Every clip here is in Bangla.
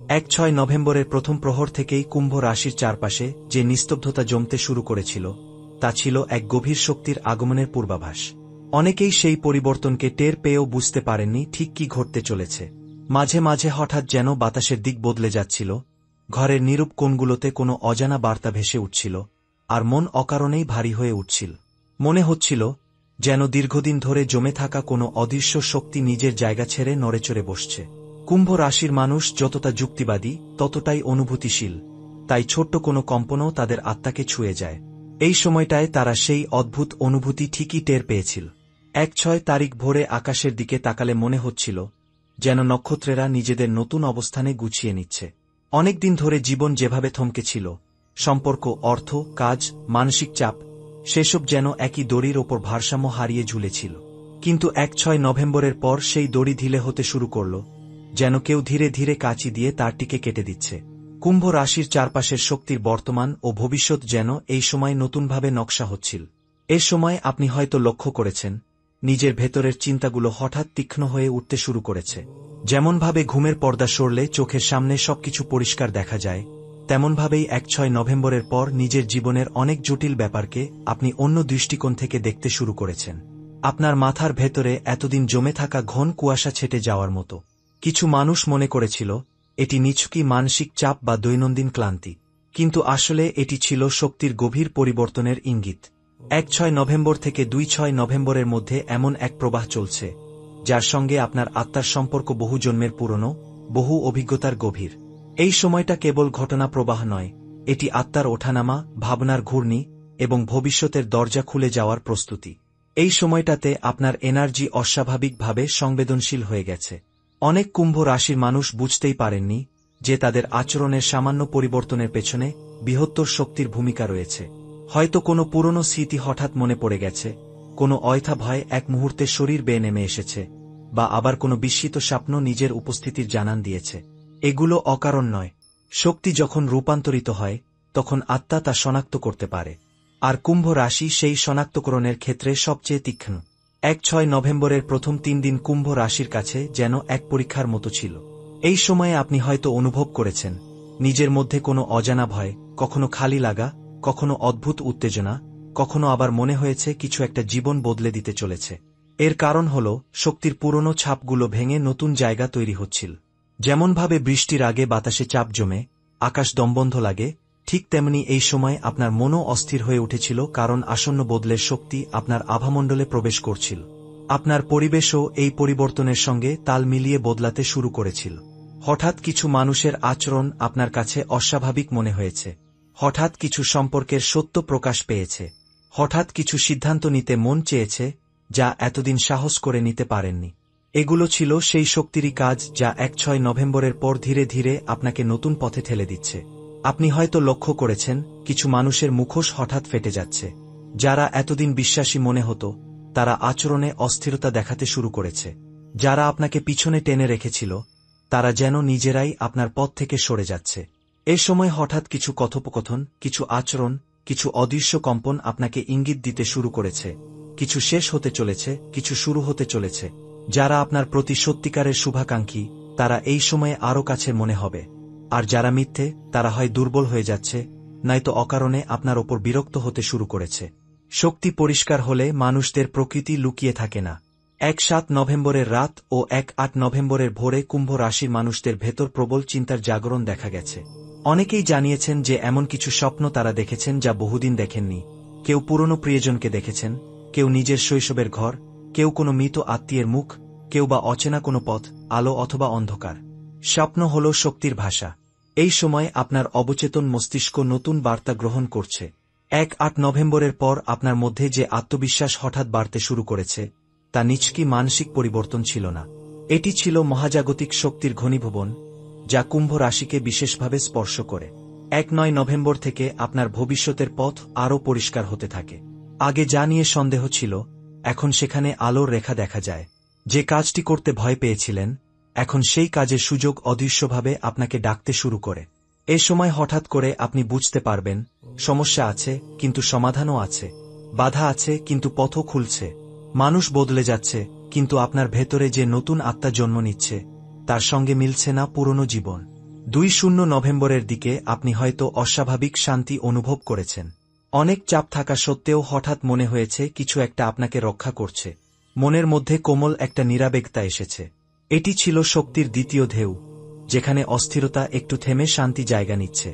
6 নভেম্বরের প্রথম প্রহর থেকেই কুম্ভ রাশির চারপাশে যে নিস্তব্ধতা জমতে শুরু করেছিল তা ছিল এক গভীর শক্তির আগমনের পূর্বাভাস। অনেকেই সেই পরিবর্তনকে টের পেয়েও বুঝতে পারেননি ঠিক কি ঘটতে চলেছে। মাঝে মাঝে হঠাৎ যেন বাতাসের দিক বদলে যাচ্ছিল, ঘরের নীরব কোণগুলোতে কোনো অজানা বার্তা ভেসে উঠছিল, আর মন অকারণেই ভারী হয়ে উঠছিল। মনে হচ্ছিল যেন দীর্ঘদিন ধরে জমে থাকা কোনো অদৃশ্য শক্তি নিজের জায়গা ছেড়ে নড়েচড়ে বসছে। কুম্ভ রাশির মানুষ যতটা যুক্তিবাদী ততটাই অনুভূতিশীল, তাই ছোট্ট কোনো কম্পনও তাদের আত্মাকে ছুঁয়ে যায়। এই সময়টায় তারা সেই অদ্ভুত অনুভূতি ঠিকই টের পেয়েছিল। 6 তারিখ ভোরে আকাশের দিকে তাকালে মনে হচ্ছিল যেন নক্ষত্রেরা নিজেদের নতুন অবস্থানে গুছিয়ে নিচ্ছে। অনেকদিন ধরে জীবন যেভাবে থমকে ছিল, সম্পর্ক, অর্থ, কাজ, মানসিক চাপ, সেসব যেন একই দড়ির ওপর ভারসাম্য হারিয়ে ঝুলেছিল। কিন্তু 6 নভেম্বরের পর সেই দড়ি ঢিলে হতে শুরু করল, যেন কেউ ধীরে ধীরে কাঁচি দিয়ে তারটিকে কেটে দিচ্ছে। কুম্ভ রাশির চারপাশের শক্তির বর্তমান ও ভবিষ্যৎ যেন এই সময় নতুনভাবে নকশা হচ্ছিল। এ সময় আপনি হয়তো লক্ষ্য করেছেন নিজের ভেতরের চিন্তাগুলো হঠাৎ তীক্ষ্ণ হয়ে উঠতে শুরু করেছে। যেমনভাবে ঘুমের পর্দা সরলে চোখের সামনে সবকিছু পরিষ্কার দেখা যায়, তেমনভাবেই 6 নভেম্বরের পর নিজের জীবনের অনেক জটিল ব্যাপারকে আপনি অন্য দৃষ্টিকোণ থেকে দেখতে শুরু করেছেন। আপনার মাথার ভেতরে এতদিন জমে থাকা ঘন কুয়াশা ছেটে যাওয়ার মতো। কিছু মানুষ মনে করেছিল এটি নিছকই মানসিক চাপ বা দৈনন্দিন ক্লান্তি, কিন্তু আসলে এটি ছিল শক্তির গভীর পরিবর্তনের ইঙ্গিত। 6 নভেম্বর থেকে 6 নভেম্বরের মধ্যে এমন এক প্রবাহ চলছে যার সঙ্গে আপনার আত্মার সম্পর্ক বহু জন্মের পুরনো, বহু অভিজ্ঞতার গভীর। এই সময়টা কেবল ঘটনা প্রবাহ নয়, এটি আত্মার ওঠানামা, ভাবনার ঘূর্ণি এবং ভবিষ্যতের দরজা খুলে যাওয়ার প্রস্তুতি। এই সময়টাতে আপনার এনার্জি অস্বাভাবিকভাবে সংবেদনশীল হয়ে গেছে। অনেক কুম্ভ রাশির মানুষ বুঝতেই পারেননি যে তাদের আচরণের সামান্য পরিবর্তনের পেছনে বৃহত্তর শক্তির ভূমিকা রয়েছে। হয়তো কোনো পুরনো স্মৃতি হঠাৎ মনে পড়ে গেছে, কোনো অয়থা ভয় এক মুহূর্তে শরীর বেয়ে নেমে এসেছে, বা আবার কোনো বিস্মিত স্বপ্ন নিজের উপস্থিতির জানান দিয়েছে। এগুলো অকারণ নয়। শক্তি যখন রূপান্তরিত হয় তখন আত্মা তা শনাক্ত করতে পারে, আর কুম্ভ রাশি সেই শনাক্তকরণের ক্ষেত্রে সবচেয়ে তীক্ষ্ণ। 6 নভেম্বরের প্রথম 3 দিন কুম্ভ রাশির কাছে যেন এক পরীক্ষার মতো ছিল। এই সময়ে আপনি হয়তো অনুভব করেছেন নিজের মধ্যে কোনো অজানা ভয়, কখনো খালি লাগা, কখনো অদ্ভুত উত্তেজনা, কখনো আবার মনে হয়েছে কিছু একটা জীবন বদলে দিতে চলেছে। এর কারণ হল শক্তির পুরনো ছাপগুলো ভেঙে নতুন জায়গা তৈরি হচ্ছিল। যেমনভাবে বৃষ্টির আগে বাতাসে চাপ জমে আকাশ দমবন্ধ লাগে, ঠিক তেমনি এই সময় আপনার মনও অস্থির হয়ে উঠেছিল, কারণ আসন্ন বদলের শক্তি আপনার আভামণ্ডলে প্রবেশ করছিল। আপনার পরিবেশও এই পরিবর্তনের সঙ্গে তাল মিলিয়ে বদলাতে শুরু করেছিল। হঠাৎ কিছু মানুষের আচরণ আপনার কাছে অস্বাভাবিক মনে হয়েছে, হঠাৎ কিছু সম্পর্কের সত্য প্রকাশ পেয়েছে, হঠাৎ কিছু সিদ্ধান্ত নিতে মন চেয়েছে যা এতদিন সাহস করে নিতে পারেননি। এগুলো ছিল সেই শক্তিরই কাজ যা 6 নভেম্বরের পর ধীরে ধীরে আপনাকে নতুন পথে ঠেলে দিচ্ছে। আপনি হয়তো লক্ষ্য করেছেন কিছু মানুষের মুখোশ হঠাৎ ফেটে যাচ্ছে। যারা এতদিন বিশ্বাসী মনে হতো তারা আচরণে অস্থিরতা দেখাতে শুরু করেছে। যারা আপনাকে পিছনে টেনে রেখেছিল তারা যেন নিজেরাই আপনার পথ থেকে সরে যাচ্ছে। এ সময় হঠাৎ কিছু কথোপকথন, কিছু আচরণ, কিছু অদৃশ্য কম্পন আপনাকে ইঙ্গিত দিতে শুরু করেছে কিছু শেষ হতে চলেছে, কিছু শুরু হতে চলেছে। যারা আপনার প্রতি সত্যিকারের শুভাকাঙ্ক্ষী তারা এই সময়ে আরও কাছে মনে হবে, আর যারা মিথ্যে তারা হয় দুর্বল হয়ে যাচ্ছে, নয়তো অকারণে আপনার ওপর বিরক্ত হতে শুরু করেছে। শক্তি পরিষ্কার হলে মানুষদের প্রকৃতি লুকিয়ে থাকে না। 7 নভেম্বরের রাত ও 8 নভেম্বরের ভোরে কুম্ভ রাশির মানুষদের ভেতর প্রবল চিন্তার জাগরণ দেখা গেছে। অনেকেই জানিয়েছেন যে এমন কিছু স্বপ্ন তারা দেখেছেন যা বহুদিন দেখেননি। কেউ পুরনো প্রিয়জনকে দেখেছেন, কেউ নিজের শৈশবের ঘর, কেউ কোনো মৃত আত্মীয়ের মুখ, কেউ বা অচেনা কোনো পথ, আলো অথবা অন্ধকার। স্বপ্ন হল শক্তির ভাষা। এই সময় আপনার অবচেতন মস্তিষ্ক নতুন বার্তা গ্রহণ করছে। 8 নভেম্বরের পর আপনার মধ্যে যে আত্মবিশ্বাস হঠাৎ বাড়তে শুরু করেছে তা নিছকই মানসিক পরিবর্তন ছিল না, এটি ছিল মহাজাগতিক শক্তির ঘনীভবন যা কুম্ভ রাশিকে বিশেষভাবে স্পর্শ করে। 9 নভেম্বর থেকে আপনার ভবিষ্যতের পথ আরও পরিষ্কার হতে থাকে। আগে যা নিয়ে সন্দেহ ছিল এখন সেখানে আলোর রেখা দেখা যায়। যে কাজটি করতে ভয় পেয়েছিলেন এখন সেই কাজের সুযোগ অদৃশ্যভাবে আপনাকে ডাকতে শুরু করে। এ সময় হঠাৎ করে আপনি বুঝতে পারবেন সমস্যা আছে কিন্তু সমাধানও আছে, বাধা আছে কিন্তু পথও খুলছে, মানুষ বদলে যাচ্ছে কিন্তু আপনার ভেতরে যে নতুন আত্মা জন্ম নিচ্ছে তার সঙ্গে মিলছে না পুরনো জীবন। 20 নভেম্বরের দিকে আপনি হয়তো অস্বাভাবিক শান্তি অনুভব করেছেন। অনেক চাপ থাকা সত্ত্বেও হঠাৎ মনে হয়েছে কিছু একটা আপনাকে রক্ষা করছে। মনের মধ্যে কোমল একটা নিরাবেগতা এসেছে। এটি ছিল শক্তির দ্বিতীয় ঢেউ, যেখানে অস্থিরতা একটু থেমে শান্তি জায়গা নিচ্ছে।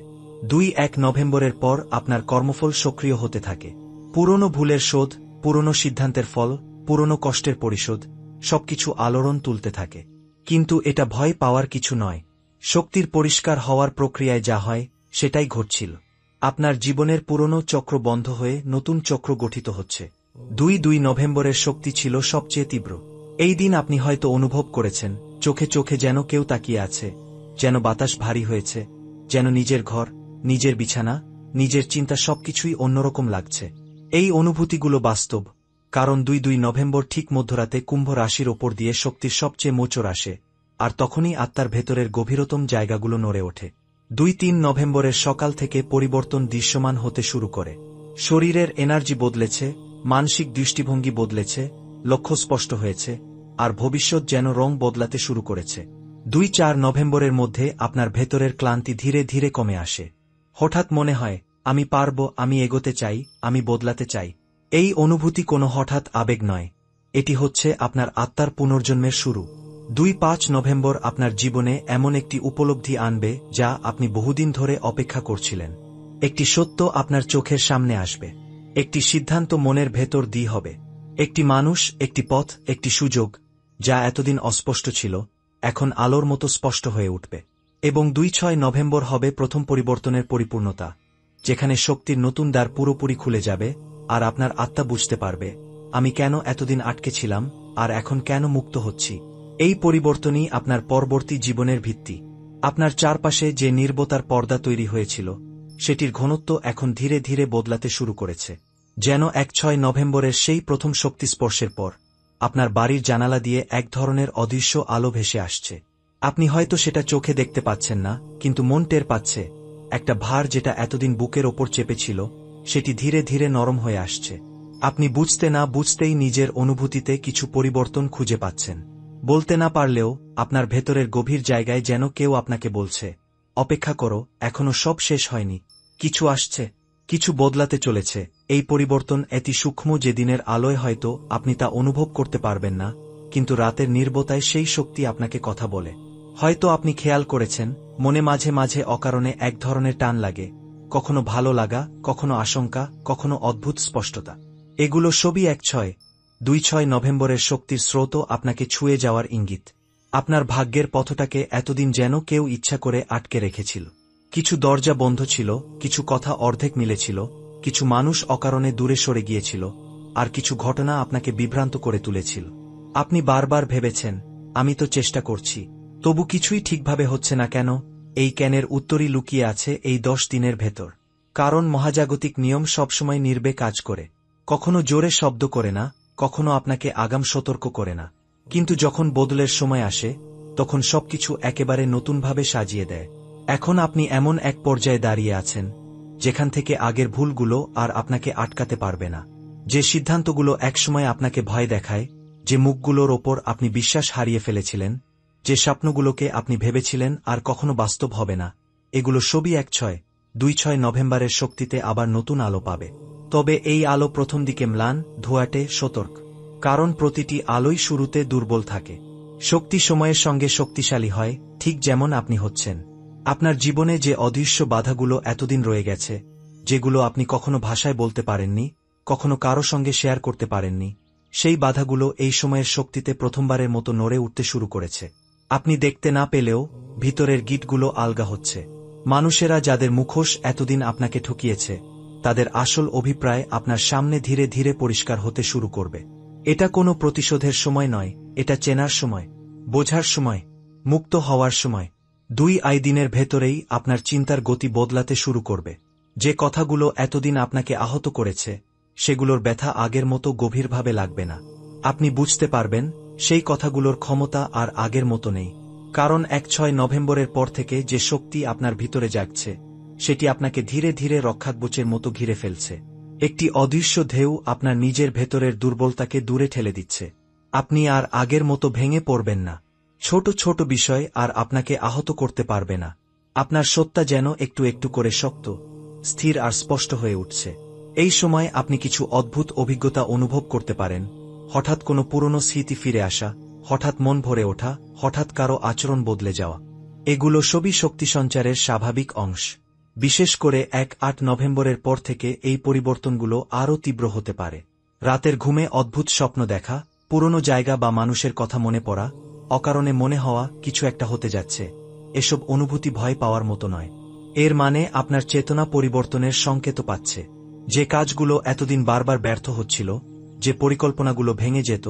21 নভেম্বরের পর আপনার কর্মফল সক্রিয় হতে থাকে। পুরনো ভুলের শোধ, পুরনো সিদ্ধান্তের ফল, পুরনো কষ্টের পরিশোধ, সবকিছু আলোড়ন তুলতে থাকে। কিন্তু এটা ভয় পাওয়ার কিছু নয়। শক্তির পরিষ্কার হওয়ার প্রক্রিয়ায় যা হয় সেটাই ঘটছিল। আপনার জীবনের পুরনো চক্র বন্ধ হয়ে নতুন চক্র গঠিত হচ্ছে। 22 নভেম্বরের শক্তি ছিল সবচেয়ে তীব্র। এই দিন আপনি হয়তো অনুভব করেছেন চোখে চোখে যেন কেউ তাকিয়ে আছে, যেন বাতাস ভারী হয়েছে, যেন নিজের ঘর, নিজের বিছানা, নিজের চিন্তা সবকিছুই অন্যরকম লাগছে। এই অনুভূতিগুলো বাস্তব, কারণ 22 নভেম্বর ঠিক মধ্যরাতে কুম্ভ রাশির ওপর দিয়ে শক্তির সবচেয়ে মোচড় আসে, আর তখনই আত্মার ভেতরের গভীরতম জায়গাগুলো নড়ে ওঠে। 23 নভেম্বরের সকাল থেকে পরিবর্তন দৃশ্যমান হতে শুরু করে। শরীরের এনার্জি বদলেছে, মানসিক দৃষ্টিভঙ্গি বদলেছে, লক্ষ্য স্পষ্ট হয়েছে, আর ভবিষ্যৎ যেন রং বদলাতে শুরু করেছে। 24 নভেম্বরের মধ্যে আপনার ভেতরের ক্লান্তি ধীরে ধীরে কমে আসে। হঠাৎ মনে হয়, আমি পারব, আমি এগোতে চাই, আমি বদলাতে চাই। এই অনুভূতি কোনো হঠাৎ আবেগ নয়, এটি হচ্ছে আপনার আত্মার পুনর্জন্মের শুরু। 25 নভেম্বর আপনার জীবনে এমন একটি উপলব্ধি আনবে যা আপনি বহুদিন ধরে অপেক্ষা করছিলেন। একটি সত্য আপনার চোখের সামনে আসবে। একটি সিদ্ধান্ত মনের ভেতর দিয়ে হবে। একটি মানুষ, একটি পথ, একটি সুযোগ, যা এতদিন অস্পষ্ট ছিল, এখন আলোর মতো স্পষ্ট হয়ে উঠবে। এবং 26 নভেম্বর হবে প্রথম পরিবর্তনের পরিপূর্ণতা, যেখানে শক্তির নতুন দ্বার পুরোপুরি খুলে যাবে, আর আপনার আত্মা বুঝতে পারবে, আমি কেন এতদিন আটকে ছিলাম, আর এখন কেন মুক্ত হচ্ছি। এই পরিবর্তনই আপনার পরবর্তী জীবনের ভিত্তি। আপনার চারপাশে যে নীরবতার পর্দা তৈরি হয়েছিল, সেটির ঘনত্ব এখন ধীরে ধীরে বদলাতে শুরু করেছে। যেন 6 নভেম্বরের সেই প্রথম শক্তি স্পর্শের পর আপনার বাড়ির জানালা দিয়ে এক ধরনের অদৃশ্য আলো ভেসে আসছে। আপনি হয়তো সেটা চোখে দেখতে পাচ্ছেন না, কিন্তু মন টের পাচ্ছে। একটা ভার যেটা এতদিন বুকের ওপর চেপেছিল, সেটি ধীরে ধীরে নরম হয়ে আসছে। আপনি বুঝতে না বুঝতেই নিজের অনুভূতিতে কিছু পরিবর্তন খুঁজে পাচ্ছেন। বলতে না পারলেও আপনার ভেতরের গভীর জায়গায় যেন কেউ আপনাকে বলছে, অপেক্ষা করো, এখনো সব শেষ হয়নি, কিছু আসছে, কিছু বদলাতে চলেছে। এই পরিবর্তন এত সূক্ষ্ম যে দিনের আলোয় হয়তো আপনি তা অনুভব করতে পারবেন না, কিন্তু রাতের নীরবতায় সেই শক্তি আপনাকে কথা বলে। হয়তো আপনি খেয়াল করেছেন, মনে মাঝে মাঝে অকারণে এক ধরনের টান লাগে, কখনো ভালো লাগা, কখনো আশঙ্কা, কখনো অদ্ভুত স্পষ্টতা। এগুলো সবই 26 নভেম্বরের শক্তির স্রোত আপনাকে ছুঁয়ে যাওয়ার ইঙ্গিত। আপনার ভাগ্যের পথটাকে এতদিন যেন কেউ ইচ্ছা করে আটকে রেখেছিল। কিছু দরজা বন্ধ ছিল, কিছু কথা অর্ধেক মিলেছিল, কিছু মানুষ অকারণে দূরে সরে গিয়েছিল, আর কিছু ঘটনা আপনাকে বিভ্রান্ত করে তুলেছিল। আপনি বারবার ভেবেছেন, আমি তো চেষ্টা করছি, তবু কিছুই ঠিকভাবে হচ্ছে না কেন। এই কেনের উত্তরই লুকিয়ে আছে এই 10 দিনের ভেতর। কারণ মহাজাগতিক নিয়ম সবসময় নির্বে কাজ করে, কখনো জোরে শব্দ করে না, কখনো আপনাকে আগাম সতর্ক করে না। কিন্তু যখন বদলের সময় আসে, তখন সবকিছু একেবারে নতুনভাবে সাজিয়ে দেয়। এখন আপনি এমন এক পর্যায়ে দাঁড়িয়ে আছেন, যেখান থেকে আগের ভুলগুলো আর আপনাকে আটকাতে পারবে না। যে সিদ্ধান্তগুলো একসময় আপনাকে ভয় দেখায়, যে মুখগুলোর ওপর আপনি বিশ্বাস হারিয়ে ফেলেছিলেন, যে স্বপ্নগুলোকে আপনি ভেবেছিলেন আর কখনো বাস্তব হবে না, এগুলো সবই 26 নভেম্বরের শক্তিতে আবার নতুন আলো পাবে। তবে এই আলো প্রথম দিকে ম্লান, ধোঁয়াটে, সতর্ক। কারণ প্রতিটি আলোই শুরুতে দুর্বল থাকে। শক্তি সময়ের সঙ্গে শক্তিশালী হয়, ঠিক যেমন আপনি হচ্ছেন। আপনার জীবনে যে অদৃশ্য বাধাগুলো এতদিন রয়ে গেছে, যেগুলো আপনি কখনো ভাষায় বলতে পারেননি, কখনো কারো সঙ্গে শেয়ার করতে পারেননি, সেই বাধাগুলো এই সময়ের শক্তিতে প্রথমবারের মতো নড়ে উঠতে শুরু করেছে। আপনি দেখতে না পেলেও ভিতরের গিঁটগুলো আলগা হচ্ছে। মানুষেরা যাদের মুখোশ এতদিন আপনাকে ঠকিয়েছে, তাদের আসল অভিপ্রায় আপনার সামনে ধীরে ধীরে পরিষ্কার হতে শুরু করবে। এটা কোনো প্রতিশোধের সময় নয়, এটা চেনার সময়, বোঝার সময়, মুক্ত হওয়ার সময়। 2 দিনের ভেতরেই আপনার চিন্তার গতি বদলাতে শুরু করবে। যে কথাগুলো এতদিন আপনাকে আহত করেছে, সেগুলোর ব্যথা আগের মতো গভীরভাবে লাগবে না। আপনি বুঝতে পারবেন, সেই কথাগুলোর ক্ষমতা আর আগের মতো নেই। কারণ 6 নভেম্বরের পর থেকে যে শক্তি আপনার ভিতরে জাগছে, সেটি আপনাকে ধীরে ধীরে রক্ষাকবচের মতো ঘিরে ফেলছে। একটি অদৃশ্য ঢেউ আপনার নিজের ভেতরের দুর্বলতাকে দূরে ঠেলে দিচ্ছে। আপনি আর আগের মতো ভেঙে পড়বেন না। ছোট ছোট বিষয় আর আপনাকে আহত করতে পারবে না। আপনার সত্তা যেন একটু একটু করে শক্ত, স্থির আর স্পষ্ট হয়ে উঠছে। এই সময় আপনি কিছু অদ্ভুত অভিজ্ঞতা অনুভব করতে পারেন। হঠাৎ কোনো পুরনো স্মৃতি ফিরে আসা, হঠাৎ মন ভরে ওঠা, হঠাৎ কারো আচরণ বদলে যাওয়া। এগুলো সবই শক্তি সঞ্চারের স্বাভাবিক অংশ। বিশেষ করে 1-8 নভেম্বরের পর থেকে এই পরিবর্তনগুলো আরও তীব্র হতে পারে। রাতের ঘুমে অদ্ভুত স্বপ্ন দেখা, পুরনো জায়গা বা মানুষের কথা মনে পড়া, অকারণে মনে হওয়া কিছু একটা হতে যাচ্ছে, এসব অনুভূতি ভয় পাওয়ার মতো নয়। এর মানে আপনার চেতনা পরিবর্তনের সংকেত পাচ্ছে। যে কাজগুলো এতদিন বারবার ব্যর্থ হচ্ছিল, যে পরিকল্পনাগুলো ভেঙে যেত,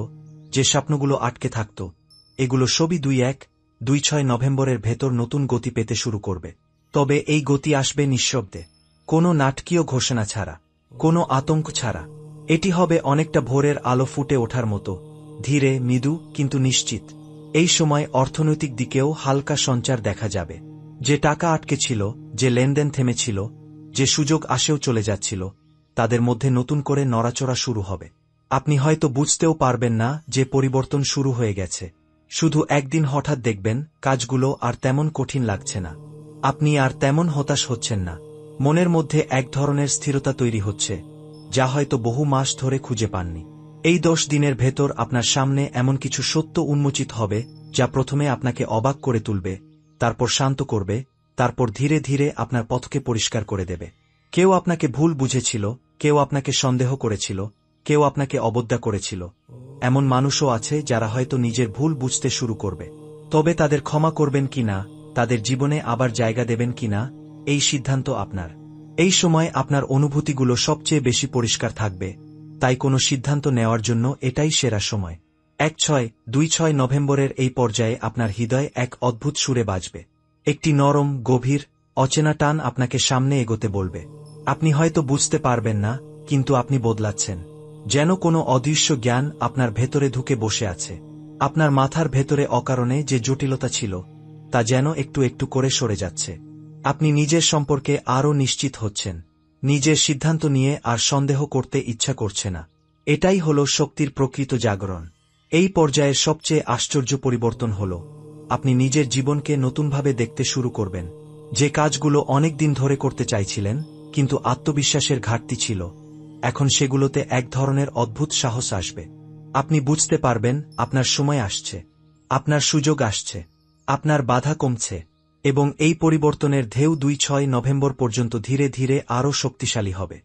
যে স্বপ্নগুলো আটকে থাকত, এগুলো সবই 2-1-2-6 নভেম্বরের ভেতর নতুন গতি পেতে শুরু করবে। তবে এই গতি আসবে নিঃশব্দে, কোনো নাটকীয় ঘোষণা ছাড়া, কোনো আতঙ্ক ছাড়া। এটি হবে অনেকটা ভোরের আলো ফুটে ওঠার মতো, ধীরে, মৃদু কিন্তু নিশ্চিত। এই সময় অর্থনৈতিক দিকেও হালকা সঞ্চার দেখা যাবে। যে টাকা আটকে ছিল, যে লেনদেন থেমেছিল, যে সুযোগ আসেও চলে যাচ্ছিল, তাদের মধ্যে নতুন করে নড়াচড়া শুরু হবে। আপনি হয়তো বুঝতেও পারবেন না যে পরিবর্তন শুরু হয়ে গেছে। শুধু একদিন হঠাৎ দেখবেন কাজগুলো আর তেমন কঠিন লাগছে না। আপনি আর তেমন হতাশ হচ্ছেন না। মনের মধ্যে এক ধরনের স্থিরতা তৈরি হচ্ছে, যা হয়তো বহু মাস ধরে খুঁজে পাননি। এই 10 দিনের ভেতর আপনার সামনে এমন কিছু সত্য উন্মোচিত হবে, যা প্রথমে আপনাকে অবাক করে তুলবে, তারপর শান্ত করবে, তারপর ধীরে ধীরে আপনার পথকে পরিষ্কার করে দেবে। কেউ আপনাকে ভুল বুঝেছিল, কেউ আপনাকে সন্দেহ করেছিল, কেউ আপনাকে অবজ্ঞা করেছিল। এমন মানুষও আছে যারা হয়তো নিজের ভুল বুঝতে শুরু করবে। তবে তাদের ক্ষমা করবেন কিনা, তাদের জীবনে আবার জায়গা দেবেন কিনা, এই সিদ্ধান্ত আপনার। এই সময় আপনার অনুভূতিগুলো সবচেয়ে বেশি পরিষ্কার থাকবে, তাই কোনো সিদ্ধান্ত নেওয়ার জন্য এটাই সেরা সময়। 1-6-2-6 নভেম্বরের এই পর্যায়ে আপনার হৃদয় এক অদ্ভুত সুরে বাজবে। একটি নরম, গভীর, অচেনা টান আপনাকে সামনে এগোতে বলবে। আপনি হয়তো বুঝতে পারবেন না, কিন্তু আপনি বদলাচ্ছেন। যেন কোনো অদৃশ্য জ্ঞান আপনার ভেতরে ঢুকে বসে আছে। আপনার মাথার ভেতরে অকারণে যে জটিলতা ছিল, তা যেন একটু একটু করে সরে যাচ্ছে। আপনি নিজের সম্পর্কে আরও নিশ্চিত হচ্ছেন। নিজের সিদ্ধান্ত নিয়ে আর সন্দেহ করতে ইচ্ছা করছে না। এটাই হল শক্তির প্রকৃত জাগরণ। এই পর্যায়ের সবচেয়ে আশ্চর্য পরিবর্তন হল, আপনি নিজের জীবনকে নতুনভাবে দেখতে শুরু করবেন। যে কাজগুলো অনেক দিন ধরে করতে চাইছিলেন, কিন্তু আত্মবিশ্বাসের ঘাটতি ছিল, এখন সেগুলোতে এক ধরনের অদ্ভুত সাহস আসবে। আপনি বুঝতে পারবেন আপনার সময় আসছে, আপনার সুযোগ আসছে, আপনার বাধা কমছে, এবং এই পরিবর্তনের ঢেউ 2-6 নভেম্বর পর্যন্ত ধীরে ধীরে আরও শক্তিশালী হবে।